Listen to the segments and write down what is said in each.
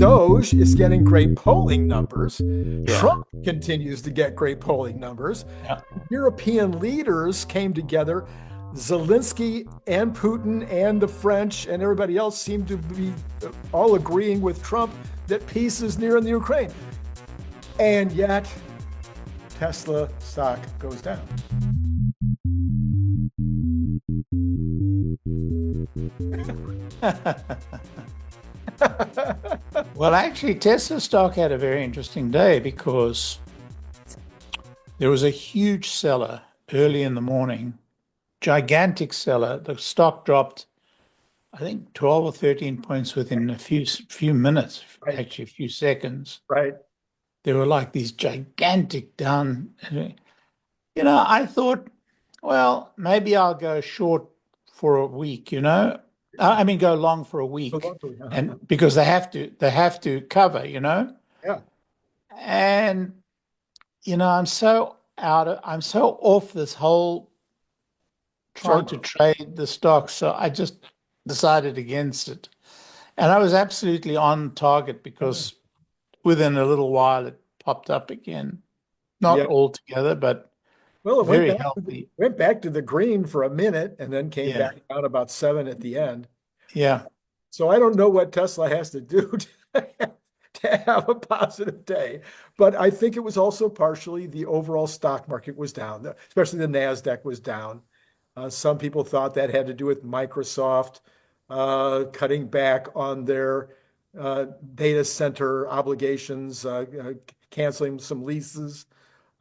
Doge is getting great polling numbers. Yeah. Trump continues to get great polling numbers. Yeah. European leaders came together. Zelensky and Putin and the French and everybody else seem to be all agreeing with Trump that peace is near in the Ukraine. And yet, Tesla stock goes down. Well, actually, Tesla stock had a very interesting day because there was a huge seller early in the morning, gigantic seller. The stock dropped, I think, 12 or 13 points within a few minutes, Right. actually a few seconds. Right. There were like these gigantic down. I thought, well, maybe I'll go short for a week, I mean, go long for a week, and because they have to cover, Yeah. And I'm so off this whole trying to trade the stock, so I just decided against it, and I was absolutely on target because within a little while it popped up again, not altogether, but very healthy. Went back to the green for a minute and then came back down about 7 at the end. Yeah. So I don't know what Tesla has to do to have a positive day, but I think it was also partially the overall stock market was down, especially the NASDAQ was down. Some people thought that had to do with Microsoft cutting back on their data center obligations, canceling some leases.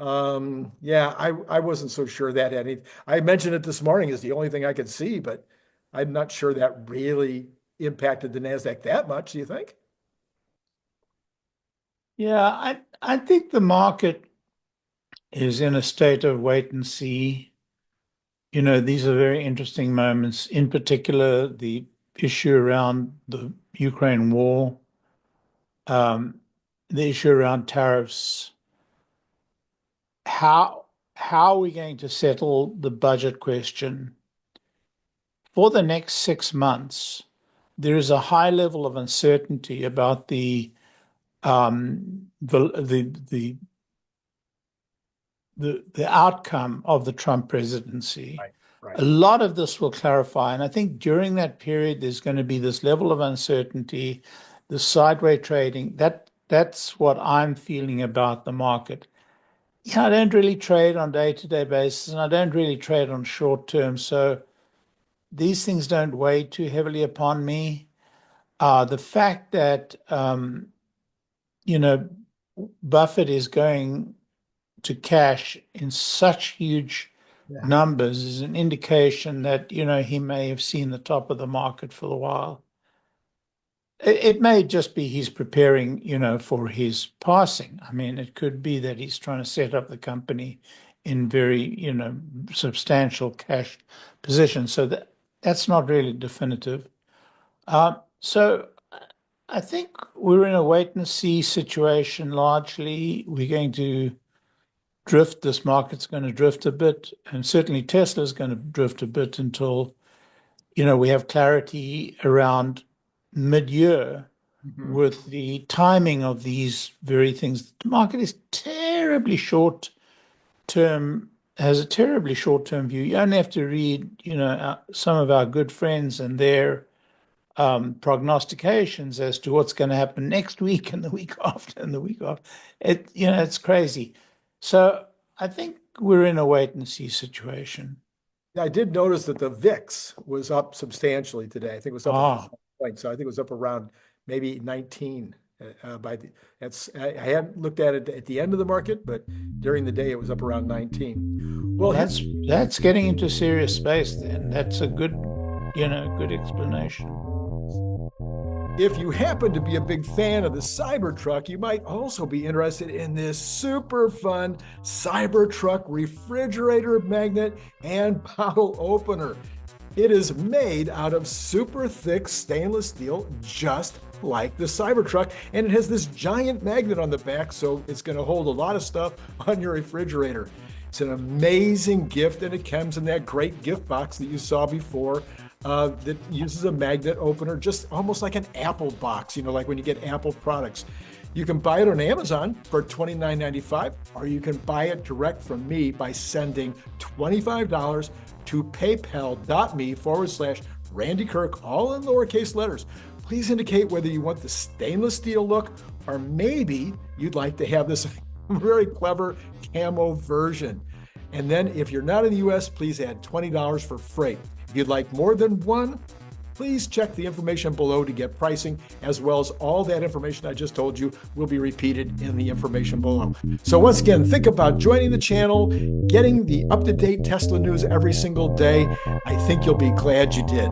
I wasn't so sure that had any. I mentioned it this morning as the only thing I could see, but I'm not sure that really impacted the NASDAQ that much. Do you think? Yeah, I think the market is in a state of wait and see. These are very interesting moments, in particular, the issue around the Ukraine war, the issue around tariffs. How are we going to settle the budget question? For the next 6 months, there is a high level of uncertainty about the outcome of the Trump presidency. Right. A lot of this will clarify, and I think during that period there's going to be this level of uncertainty, the sideways trading. That's what I'm feeling about the market. I don't really trade on day-to-day basis, and I don't really trade on short term, so these things don't weigh too heavily upon me. The fact that Buffett is going to cash in such huge numbers is an indication that he may have seen the top of the market for a while. It may just be he's preparing, for his passing. I mean, it could be that he's trying to set up the company in very, substantial cash position. So that's not really definitive. So I think we're in a wait and see situation largely. We're going to drift. This market's going to drift a bit, and certainly Tesla's going to drift a bit until, we have clarity around mid-year with the timing of these very things. The market is terribly short term, has a terribly short-term view. You only have to read, some of our good friends and their prognostications as to what's going to happen next week and the week after and the week after. It's crazy. So I think we're in a wait and see situation. I did notice that the VIX was up substantially today. I think it was up points. So I think it was up around maybe 19. I hadn't looked at it at the end of the market, but during the day it was up around 19. Well, that's getting into serious space then. That's a good explanation. If you happen to be a big fan of the Cybertruck, you might also be interested in this super fun Cybertruck refrigerator magnet and bottle opener. It is made out of super thick stainless steel, just like the Cybertruck, and it has this giant magnet on the back, so it's going to hold a lot of stuff on your refrigerator. It's an amazing gift, and it comes in that great gift box that you saw before. that uses a magnet opener, just almost like an Apple box, like when you get Apple products. You can buy it on Amazon for $29.95, or you can buy it direct from me by sending $25 to paypal.me/Randy Kirk, all in lowercase letters. Please indicate whether you want the stainless steel look, or maybe you'd like to have this very clever camo version. And then if you're not in the US, please add $20 for freight. If you'd like more than one, please check the information below to get pricing, as well as all that information I just told you will be repeated in the information below. So once again, think about joining the channel, getting the up-to-date Tesla news every single day. I think you'll be glad you did.